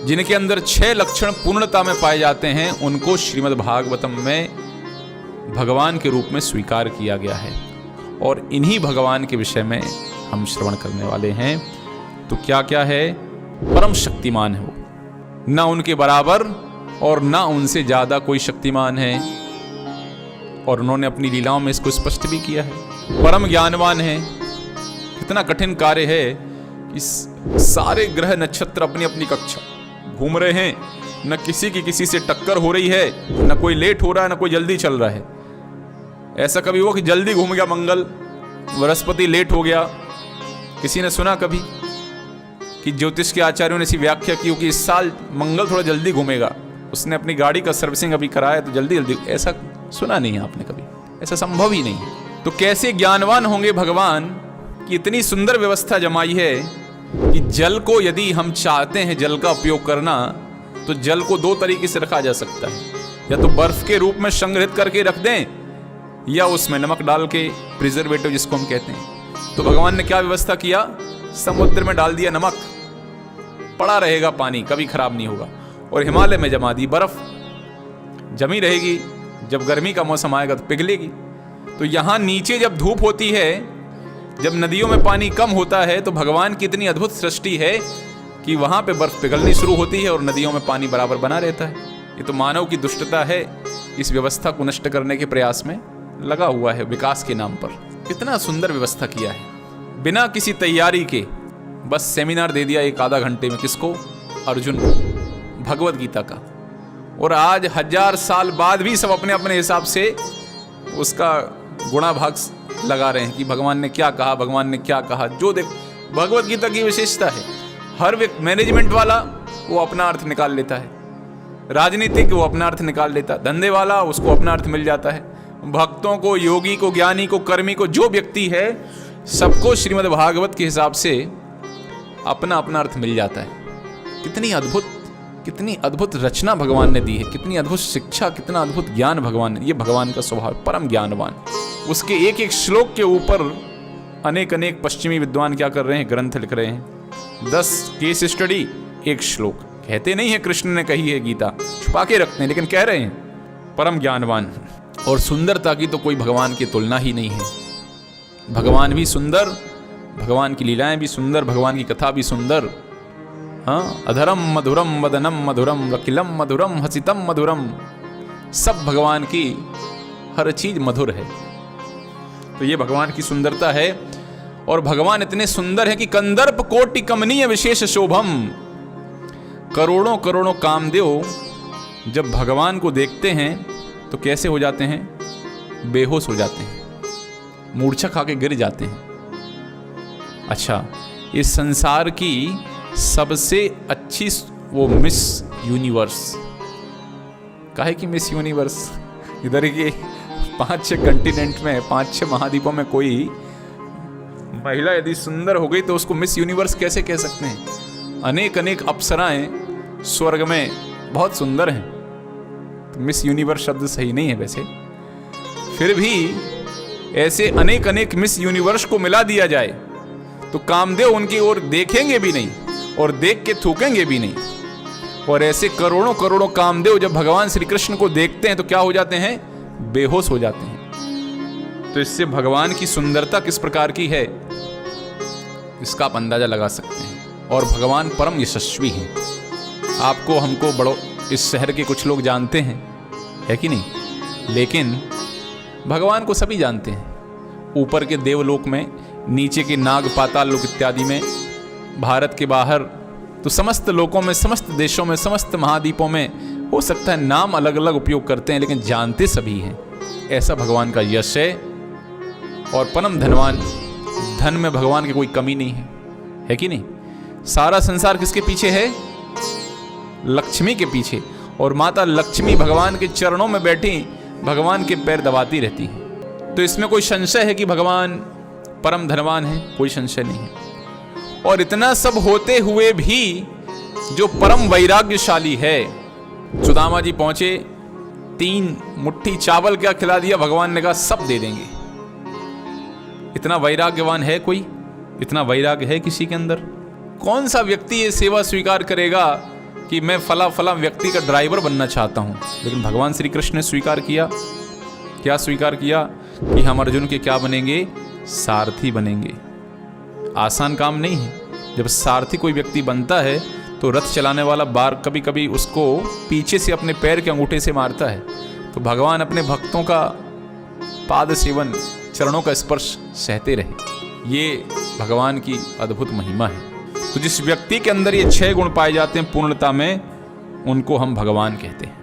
जिनके अंदर 6 लक्षण पूर्णता में पाए जाते हैं, उनको श्रीमद् भागवतम में भगवान के रूप में स्वीकार किया गया है। और इन्हीं भगवान के विषय में हम श्रवण करने वाले हैं। तो क्या क्या है? परम शक्तिमान है वो, ना उनके बराबर और ना उनसे ज्यादा कोई शक्तिमान है। और उन्होंने अपनी लीलाओं में इसको स्पष्ट भी किया है। परम ज्ञानवान है। कितना कठिन कार्य है कि सारे ग्रह नक्षत्र अपनी अपनी कक्षा घूम रहे हैं, न किसी की किसी से टक्कर हो रही है, न कोई लेट हो रहा है, न कोई जल्दी चल रहा है। ऐसा कभी हुआ कि जल्दी घूम गया मंगल, बृहस्पति लेट हो गया? किसी ने सुना कभी कि ज्योतिष के आचार्यों ने ऐसी व्याख्या की हो कि इस साल मंगल थोड़ा जल्दी घूमेगा, उसने अपनी गाड़ी का सर्विसिंग अभी कराया तो जल्दी जल्दी? ऐसा सुना नहीं है आपने कभी? ऐसा संभव ही नहीं है। तो कैसे ज्ञानवान होंगे भगवान कि इतनी सुंदर व्यवस्था जमाई है कि जल को यदि हम चाहते हैं जल का उपयोग करना, तो जल को 2 तरीके से रखा जा सकता है। या तो बर्फ के रूप में संग्रहित करके रख दें, या उसमें नमक डाल के, प्रिजर्वेटिव जिसको हम कहते हैं। तो भगवान ने क्या व्यवस्था किया? समुद्र में डाल दिया नमक, पड़ा रहेगा पानी, कभी खराब नहीं होगा। और हिमालय में जमा दी बर्फ, जमी रहेगी, जब गर्मी का मौसम आएगा तो पिघलेगी। तो यहां नीचे जब धूप होती है, जब नदियों में पानी कम होता है, तो भगवान की इतनी अद्भुत सृष्टि है कि वहां पे बर्फ पिघलनी शुरू होती है और नदियों में पानी बराबर बना रहता है। ये तो मानव की दुष्टता है, इस व्यवस्था को नष्ट करने के प्रयास में लगा हुआ है विकास के नाम पर। कितना सुंदर व्यवस्था किया है, बिना किसी तैयारी के बस सेमिनार दे दिया 1 आधा घंटे में। किसको? अर्जुन को, भगवत गीता का। और आज 1000 साल बाद भी सब अपने अपने हिसाब से उसका गुणा भाग लगा रहे हैं कि भगवान ने क्या कहा, भगवान ने क्या कहा। जो देख, भगवत गीता की विशेषता है, हर व्यक्ति, मैनेजमेंट वाला वो अपना अर्थ निकाल लेता है, राजनीतिक वो अपना अर्थ निकाल लेता है, धंधे वाला उसको अपना अर्थ मिल जाता है, भक्तों को, योगी को, ज्ञानी को, कर्मी को, जो व्यक्ति है, सबको श्रीमद् भागवत के हिसाब से अपना अपना अर्थ मिल जाता है। कितनी अद्भुत रचना भगवान ने दी है, कितनी अद्भुत शिक्षा, कितना अद्भुत ज्ञान भगवान ने। ये भगवान का स्वभाव, परम ज्ञानवान। उसके एक एक श्लोक के ऊपर अनेक अनेक पश्चिमी विद्वान क्या कर रहे हैं? ग्रंथ लिख रहे हैं। 10 केस स्टडी, 1 श्लोक। कहते नहीं है कृष्ण ने कही है गीता, छुपा के रखते हैं, लेकिन कह रहे हैं। परम ज्ञानवान। और सुंदरता की तो कोई भगवान की तुलना ही नहीं है। भगवान भी सुंदर, भगवान की लीलाएं भी सुंदर, भगवान की कथा भी सुंदर। हाँ, अधरम मधुरम वदनम मधुरम रकिलम मधुरम हसितम मधुरम। सब भगवान की हर चीज मधुर है। तो ये भगवान की सुंदरता है। और भगवान इतने सुंदर हैं कि कंदर्प कोटि कमनीय विशेष शोभम। करोड़ों करोड़ों कामदेव जब भगवान को देखते हैं तो कैसे हो जाते हैं? बेहोश हो जाते हैं, मूर्छा खा के गिर जाते हैं। अच्छा, इस संसार की सबसे अच्छी वो मिस यूनिवर्स, काहे कि मिस यूनिवर्स, इधर के 5-6 कंटिनेंट में, 5-6 महाद्वीपों में कोई महिला यदि सुंदर हो गई तो उसको मिस यूनिवर्स कैसे कह सकते हैं? अनेक अनेक अप्सराएं स्वर्ग में बहुत सुंदर हैं, तो मिस यूनिवर्स शब्द सही नहीं है वैसे। फिर भी ऐसे अनेक अनेक मिस यूनिवर्स को मिला दिया जाए तो कामदेव उनकी ओर देखेंगे भी नहीं और देख के थूकेंगे भी नहीं। और ऐसे करोड़ों करोड़ों कामदेव जब भगवान श्री कृष्ण को देखते हैं तो क्या हो जाते हैं? बेहोश हो जाते हैं। तो इससे भगवान की सुंदरता किस प्रकार की है इसका आप अंदाजा लगा सकते हैं। और भगवान परम यशस्वी हैं। आपको, हमको, बड़ो इस शहर के कुछ लोग जानते हैं, है कि नहीं? लेकिन भगवान को सभी जानते हैं। ऊपर के देवलोक में, नीचे के नाग पाताल लोक इत्यादि में, भारत के बाहर, तो समस्त लोकों में, समस्त देशों में, समस्त महाद्वीपों में हो सकता है नाम अलग अलग उपयोग करते हैं, लेकिन जानते सभी हैं। ऐसा भगवान का यश है। और परम धनवान, धन में भगवान की कोई कमी नहीं है कि नहीं? सारा संसार किसके पीछे है? लक्ष्मी के पीछे। और माता लक्ष्मी भगवान के चरणों में बैठी भगवान के पैर दबाती रहती है। तो इसमें कोई संशय है कि भगवान परम धनवान है? कोई संशय नहीं है। और इतना सब होते हुए भी जो परम वैराग्यशाली है, सुदामा जी पहुंचे, 3 मुट्ठी चावल क्या खिला दिया, भगवान ने कहा सब दे देंगे। इतना वैराग्यवान है कोई? इतना वैराग्य है किसी के अंदर? कौन सा व्यक्ति ये सेवा स्वीकार करेगा कि मैं फला फला व्यक्ति का ड्राइवर बनना चाहता हूँ, लेकिन भगवान श्री कृष्ण ने स्वीकार किया, क्या स्वीकार किया कि हम अर्जुन के क्या बनेंगे, सारथी बनेंगे। आसान काम नहीं है। जब सारथी कोई व्यक्ति बनता है तो रथ चलाने वाला बार कभी कभी उसको पीछे से अपने पैर के अंगूठे से मारता है। तो भगवान अपने भक्तों का पाद सेवन, चरणों का स्पर्श सहते रहे। ये भगवान की अद्भुत महिमा है। तो जिस व्यक्ति के अंदर ये 6 गुण पाए जाते हैं पूर्णता में, उनको हम भगवान कहते हैं।